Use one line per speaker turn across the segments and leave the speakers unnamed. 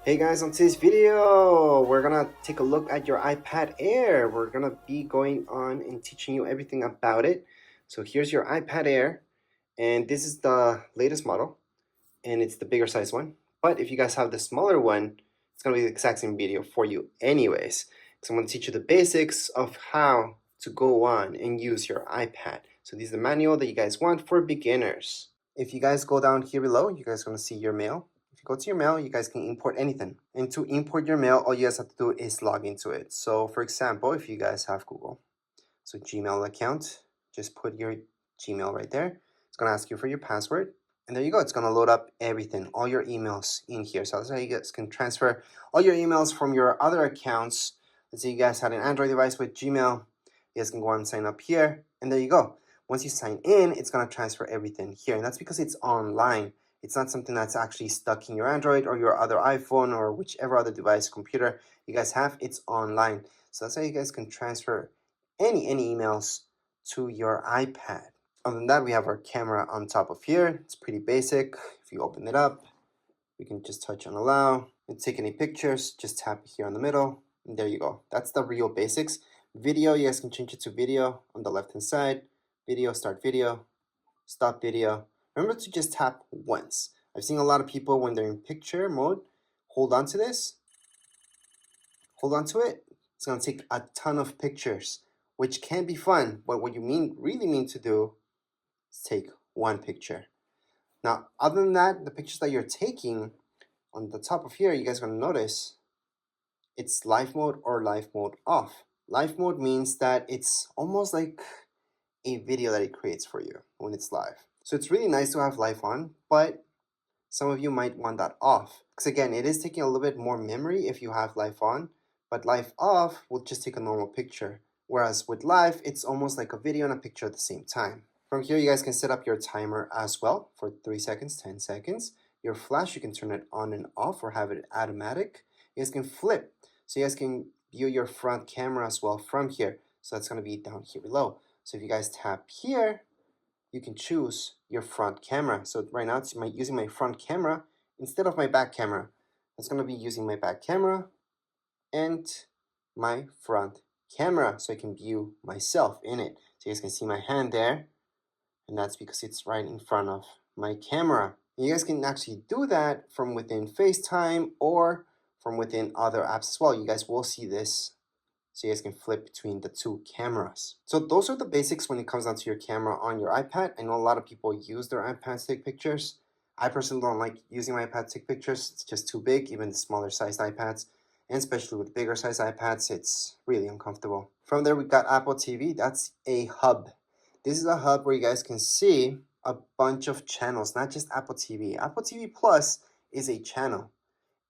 Hey guys, on today's video, we're gonna take a look at your iPad Air. We're gonna be going on and teaching you everything about it. So here's your iPad Air, and this is the latest model, and it's the bigger size one. But if you guys have the smaller one, it's gonna be the exact same video for you anyways. So I'm gonna teach you the basics of how to go on and use your iPad. So this is the manual that you guys want for beginners. If you guys go down here below, you guys are gonna see your mail. If you go to your mail, you guys can import anything. And to import your mail, all you guys have to do is log into it. So for example, if you guys have Google, so Gmail account, just put your Gmail right there. It's gonna ask you for your password. And there you go, it's gonna load up everything, all your emails in here. So that's how you guys can transfer all your emails from your other accounts. Let's say you guys had an Android device with Gmail, you guys can go and sign up here, and there you go. Once you sign in, it's gonna transfer everything here, and that's because it's online. It's not something that's actually stuck in your Android or your other iPhone or whichever other device, computer you guys have, it's online. So that's how you guys can transfer any emails to your iPad. Other than that, we have our camera on top of here. It's pretty basic. If you open it up, we can just touch on allow and take any pictures. Just tap here on the middle, and there you go. That's the real basics. Video, you guys can change it to video on the left hand side. Video, start video, stop video. Remember to just tap once. I've seen a lot of people when they're in picture mode, hold on to this, hold on to it. It's gonna take a ton of pictures, which can be fun, but what you really mean to do is take one picture. Now, other than that, the pictures that you're taking on the top of here, you guys are gonna notice it's live mode or live mode off. Live mode means that it's almost like a video that it creates for you when it's live. So it's really nice to have live on, but some of you might want that off. Because again, it is taking a little bit more memory if you have live on, but live off will just take a normal picture. Whereas with live, it's almost like a video and a picture at the same time. From here, you guys can set up your timer as well for 3 seconds, 10 seconds. Your flash, you can turn it on and off or have it automatic. You guys can flip. So you guys can view your front camera as well from here. So that's gonna be down here below. So if you guys tap here, you can choose your front camera. So right now it's using my front camera instead of my back camera. It's gonna be using my back camera and my front camera so I can view myself in it. So you guys can see my hand there, and that's because it's right in front of my camera. You guys can actually do that from within FaceTime or from within other apps as well. You guys will see this, so you guys can flip between the two cameras. So those are the basics when it comes down to your camera on your iPad. I know a lot of people use their iPads to take pictures. I personally don't like using my iPad to take pictures. It's just too big, even the smaller sized iPads. And especially with bigger sized iPads, it's really uncomfortable. From there, we've got Apple TV. That's a hub. This is a hub where you guys can see a bunch of channels, not just Apple TV. Apple TV Plus is a channel,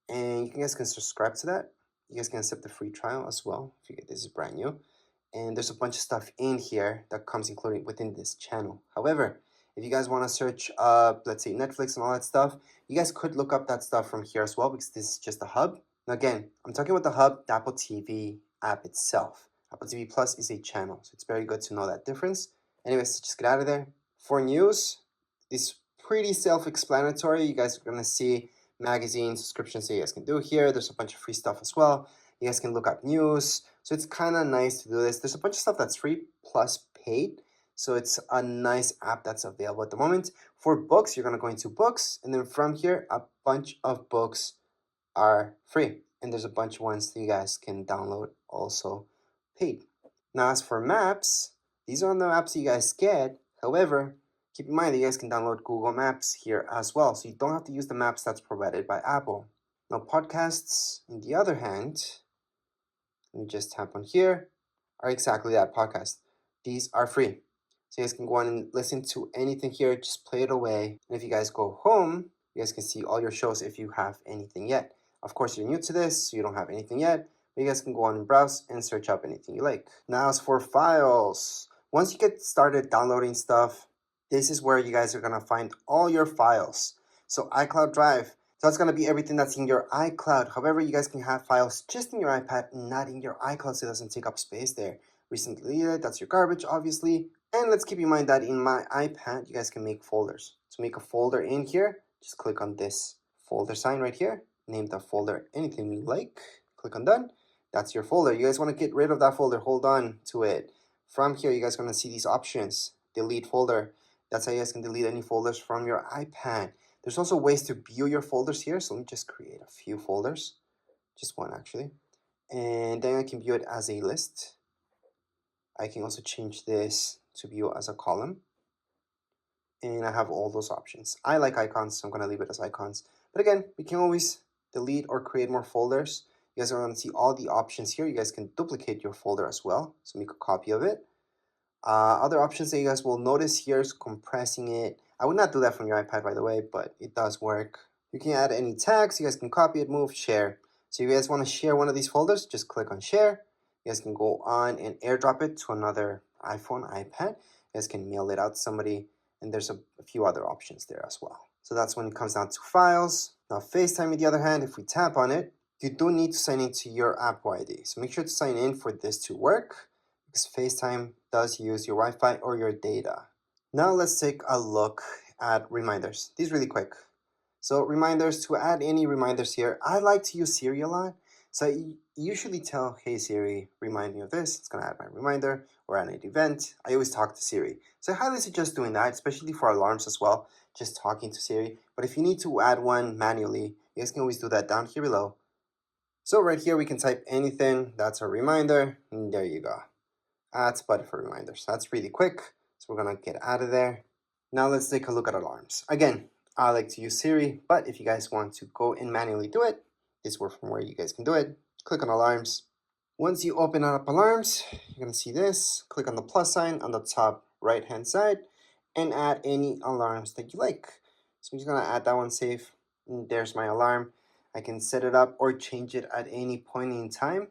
and you guys can subscribe to that. You guys can accept the free trial as well if you get this is brand new. And there's a bunch of stuff in here that comes included within this channel. However, if you guys want to search up, let's say Netflix and all that stuff, you guys could look up that stuff from here as well because this is just a hub. Now again, I'm talking about the hub, the Apple TV app itself. Apple TV Plus is a channel, so it's very good to know that difference. Anyways, just get out of there. For news, it's pretty self-explanatory. You guys are going to see magazine subscriptions that you guys can do here. There's a bunch of free stuff as well. You guys can look up news. So it's kind of nice to do this. There's a bunch of stuff that's free plus paid. So it's a nice app that's available at the moment. For books, you're going to go into books. And then from here, a bunch of books are free. And there's a bunch of ones that you guys can download also paid. Now, as for maps, these are the maps you guys get. However, keep in mind that you guys can download Google Maps here as well. So you don't have to use the maps that's provided by Apple. Now, podcasts, on the other hand, let me just tap on here, are exactly that, podcast. These are free. So you guys can go on and listen to anything here, just play it away. And if you guys go home, you guys can see all your shows if you have anything yet. Of course, you're new to this, so you don't have anything yet, but you guys can go on and browse and search up anything you like. Now, as for files, once you get started downloading stuff, this is where you guys are gonna find all your files. So iCloud Drive, so that's gonna be everything that's in your iCloud. However, you guys can have files just in your iPad, not in your iCloud, so it doesn't take up space there. Recently deleted, that's your garbage, obviously. And let's keep in mind that in my iPad, you guys can make folders. To make a folder in here, just click on this folder sign right here, name the folder anything you like. Click on done. That's your folder. You guys want to get rid of that folder, hold on to it. From here, you guys are going to see these options. Delete folder. That's how you guys can delete any folders from your iPad. There's also ways to view your folders here. So let me just create a few folders. Just one actually. And then I can view it as a list. I can also change this to view as a column. And I have all those options. I like icons, so I'm going to leave it as icons. But again, we can always delete or create more folders. You guys are going to see all the options here. You guys can duplicate your folder as well. So make a copy of it. Other options that you guys will notice here is compressing it. I would not do that from your iPad, by the way, but it does work. You can add any tags. You guys can copy it, move, share. So if you guys want to share one of these folders, just click on share. You guys can go on and airdrop it to another iPhone, iPad. You guys can mail it out to somebody, and there's a few other options there as well. So that's when it comes down to files. Now FaceTime, on the other hand, if we tap on it, you do need to sign into your Apple ID. So make sure to sign in for this to work, because FaceTime does use your Wi-Fi or your data. Now let's take a look at reminders. These really quick. So reminders, to add any reminders here, I like to use Siri a lot. So I usually tell, hey Siri, remind me of this. It's gonna add my reminder, or add an event. I always talk to Siri. So I highly suggest doing that, especially for alarms as well, just talking to Siri. But if you need to add one manually, you guys can always do that down here below. So right here, we can type anything. That's a reminder, and there you go. Add button for reminders. That's really quick. So we're gonna get out of there. Now let's take a look at alarms. Again, I like to use Siri, but if you guys want to go and manually do it, this is from where you guys can do it. Click on alarms. Once you open up alarms, you're gonna see this. Click on the plus sign on the top right hand side and add any alarms that you like. So I'm just gonna add that one, save. And there's my alarm. I can set it up or change it at any point in time.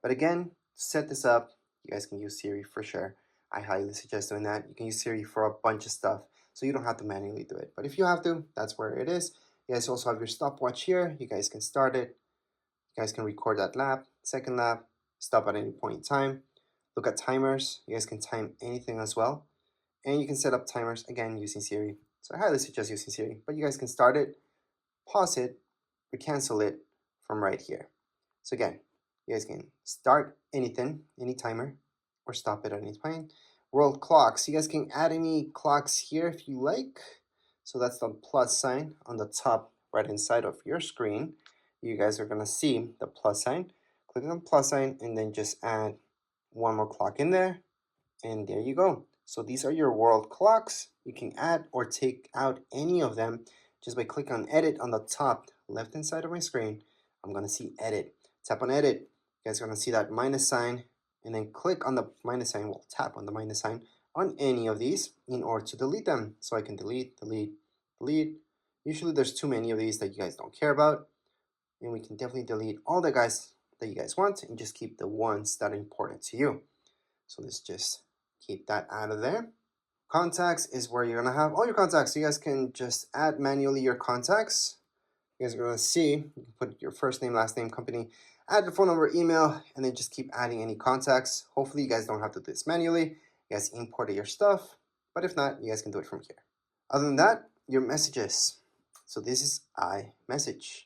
But again, to set this up, you guys can use Siri for sure. I highly suggest doing that. You can use Siri for a bunch of stuff, so you don't have to manually do it. But if you have to, that's where it is. You guys also have your stopwatch here. You guys can start it. You guys can record that lap, second lap, stop at any point in time. Look at timers. You guys can time anything as well. And you can set up timers, again, using Siri. So I highly suggest using Siri. But you guys can start it, pause it, or cancel it from right here. So again, you guys can start anything, any timer, or stop it at any point. World clocks. You guys can add any clocks here if you like. So that's the plus sign on the top right hand side of your screen. You guys are gonna see the plus sign. Click on the plus sign and then just add one more clock in there. And there you go. So these are your world clocks. You can add or take out any of them just by clicking on edit on the top left hand side of my screen. I'm gonna see edit. Tap on edit. You guys are gonna see that minus sign, and then click on the minus sign. Well, tap on the minus sign on any of these in order to delete them. So I can delete, delete, delete. Usually there's too many of these that you guys don't care about, and we can definitely delete all the guys that you guys want and just keep the ones that are important to you. So let's just keep that out of there. Contacts is where you're gonna have all your contacts. So you guys can just add manually your contacts. You guys are gonna see, you can put your first name, last name, company, add your phone number, email, and then just keep adding any contacts. Hopefully you guys don't have to do this manually. You guys import your stuff, but if not, you guys can do it from here. Other than that, your messages. So this is iMessage.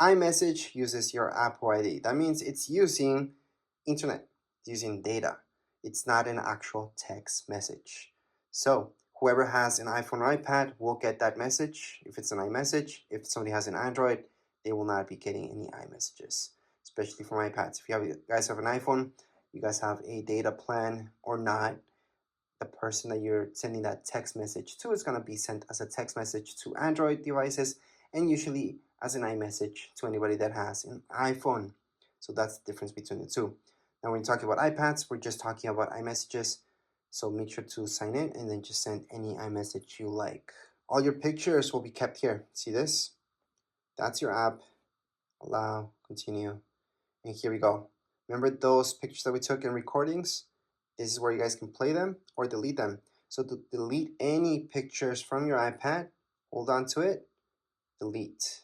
iMessage uses your Apple ID. That means it's using internet, it's using data. It's not an actual text message. So whoever has an iPhone or iPad will get that message if it's an iMessage. If somebody has an Android, they will not be getting any iMessages, especially from iPads. If you guys have an iPhone, you guys have a data plan or not, the person that you're sending that text message to is going to be sent as a text message to Android devices and usually as an iMessage to anybody that has an iPhone. So that's the difference between the two. Now when you're talking about iPads, we're just talking about iMessages. So make sure to sign in and then just send any iMessage you like. All your pictures will be kept here. See this? That's your app. Allow, continue. And here we go. Remember those pictures that we took in recordings? This is where you guys can play them or delete them. So to delete any pictures from your iPad, hold on to it, delete.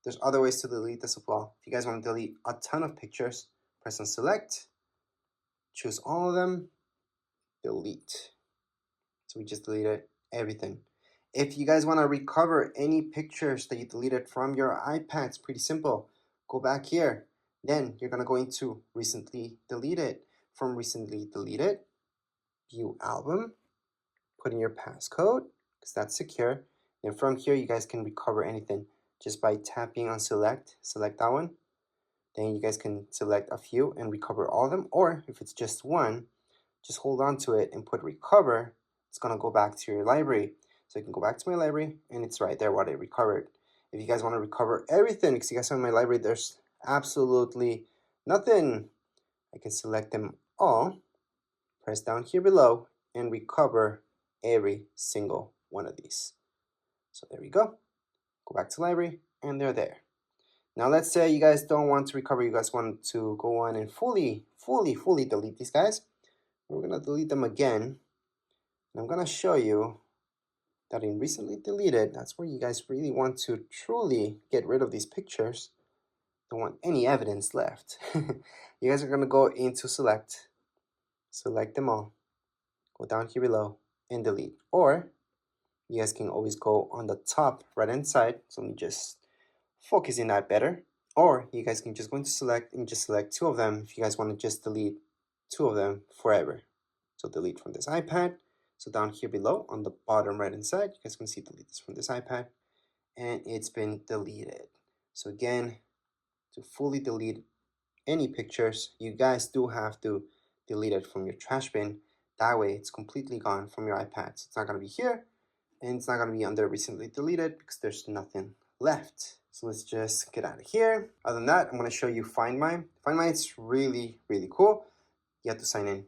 There's other ways to delete this as well. If you guys want to delete a ton of pictures, press on select, choose all of them, delete. So we just deleted everything. If you guys want to recover any pictures that you deleted from your iPad, it's pretty simple. Go back here. Then you're going to go into recently deleted. From recently deleted, view album, put in your passcode because that's secure. And from here, you guys can recover anything just by tapping on select that one. Then you guys can select a few and recover all of them. Or if it's just one, just hold on to it and put recover. It's going to go back to your library. So you can go back to my library and it's right there what I recovered. If you guys want to recover everything, because you guys have my library, there's absolutely nothing. I can select them all, press down here below, and recover every single one of these. So there we go. Go back to library and they're there. Now let's say you guys don't want to recover, you guys want to go on and fully delete these guys. We're gonna delete them again. And I'm gonna show you that in recently deleted, that's where you guys really want to truly get rid of these pictures. Don't want any evidence left. You guys are gonna go into select them all, go down here below and delete. Or you guys can always go on the top right hand side. So let me just focus in that better. Or you guys can just go into select and just select two of them if you guys want to just delete two of them forever. So delete from this iPad. So down here below on the bottom right hand side, you guys can see delete this from this iPad and it's been deleted. So again, to fully delete any pictures, you guys do have to delete it from your trash bin. That way it's completely gone from your iPad. So it's not going to be here and it's not going to be under recently deleted because there's nothing left. So let's just get out of here. Other than that, I'm going to show you Find My. Find My, it's really cool. You have to sign in.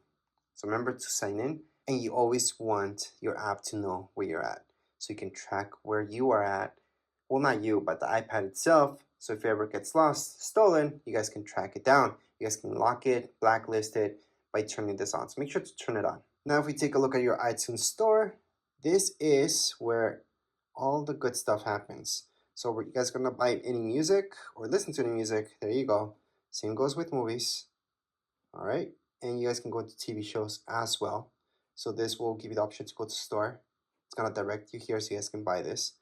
So remember to sign in, and you always want your app to know where you're at. So you can track where you are at. Well, not you, but the iPad itself. So if it ever gets lost, stolen, you guys can track it down. You guys can lock it, blacklist it by turning this on. So make sure to turn it on. Now, if we take a look at your iTunes store, this is where all the good stuff happens. So you guys are gonna buy any music or listen to any music, there you go. Same goes with movies. All right, and you guys can go to TV shows as well. So this will give you the option to go to store. It's gonna direct you here so you guys can buy this.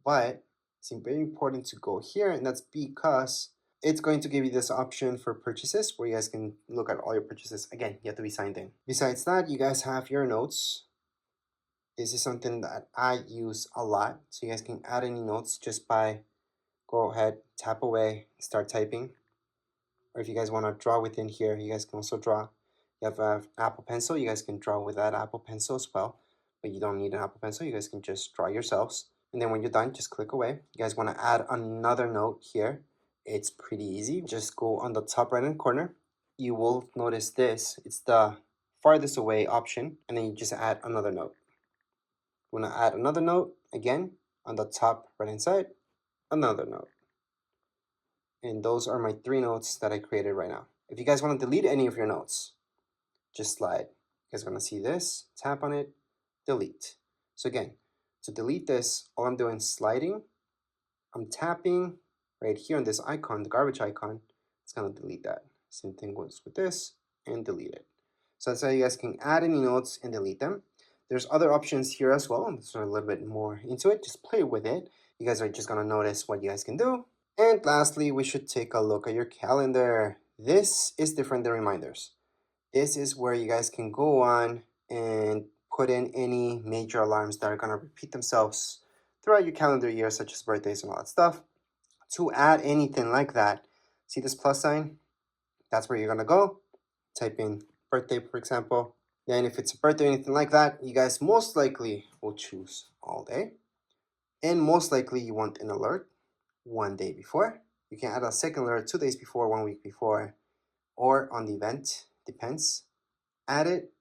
But it's very important to go here, and that's because it's going to give you this option for purchases where you guys can look at all your purchases. Again, you have to be signed in. Besides that, you guys have your notes. This is something that I use a lot. So you guys can add any notes just by go ahead, tap away, start typing. Or if you guys want to draw within here, you guys can also draw. You have an Apple Pencil, you guys can draw with that Apple Pencil as well. But you don't need an Apple Pencil, you guys can just draw yourselves. And then when you're done, just click away. You guys want to add another note here. It's pretty easy. Just go on the top right hand corner. You will notice this. It's the farthest away option. And then you just add another note. You want to add another note, again, on the top right hand side, another note. And those are my 3 notes that I created right now. If you guys want to delete any of your notes, just slide. You guys are going to see this, tap on it, delete. So again, to delete this, all I'm doing is sliding. I'm tapping right here on this icon, the garbage icon. It's going to delete that. Same thing goes with this and delete it. So that's how you guys can add any notes and delete them. There's other options here as well. I'm just a little bit more into it. Just play with it. You guys are just going to notice what you guys can do. And lastly, we should take a look at your calendar. This is different than reminders. This is where you guys can go on and put in any major alarms that are going to repeat themselves throughout your calendar year, such as birthdays and all that stuff. To add anything like that, see this plus sign? That's where you're going to go. Type in birthday, for example. Then if it's a birthday or anything like that, you guys most likely will choose all day. And most likely you want an alert 1 day before. You can add a second alert 2 days before, 1 week before, or on the event, depends. Add it,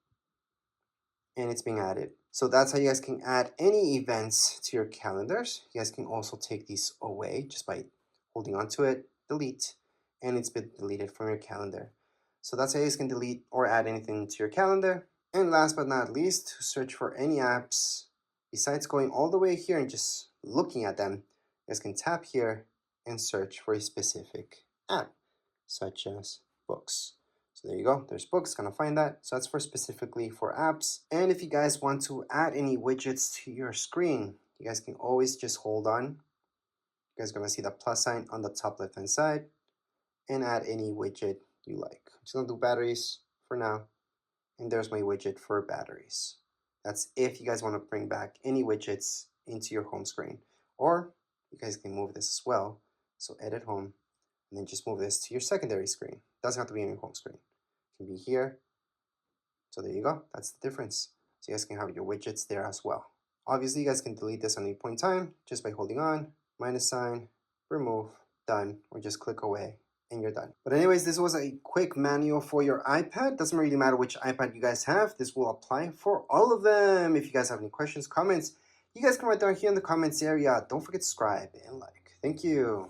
and it's being added. So that's how you guys can add any events to your calendars. You guys can also take these away just by holding onto it, delete, and it's been deleted from your calendar. So that's how you guys can delete or add anything to your calendar. And last but not least, to search for any apps, besides going all the way here and just looking at them, you guys can tap here and search for a specific app, such as books. So there you go, there's books, gonna find that. So that's for specifically for apps. And if you guys want to add any widgets to your screen, you guys can always just hold on. You guys are gonna see the plus sign on the top left hand side and add any widget you like. I'm just gonna do batteries for now. And there's my widget for batteries. That's if you guys want to bring back any widgets into your home screen. Or you guys can move this as well. So edit home, and then just move this to your secondary screen. Doesn't have to be in your home screen. It can be here. So there you go. That's the difference. So you guys can have your widgets there as well. Obviously, you guys can delete this at any point in time just by holding on, minus sign, remove, done, or just click away and you're done. But anyways, this was a quick manual for your iPad. Doesn't really matter which iPad you guys have. This will apply for all of them. If you guys have any questions, comments, you guys can write down here in the comments area. Don't forget to subscribe and like. Thank you.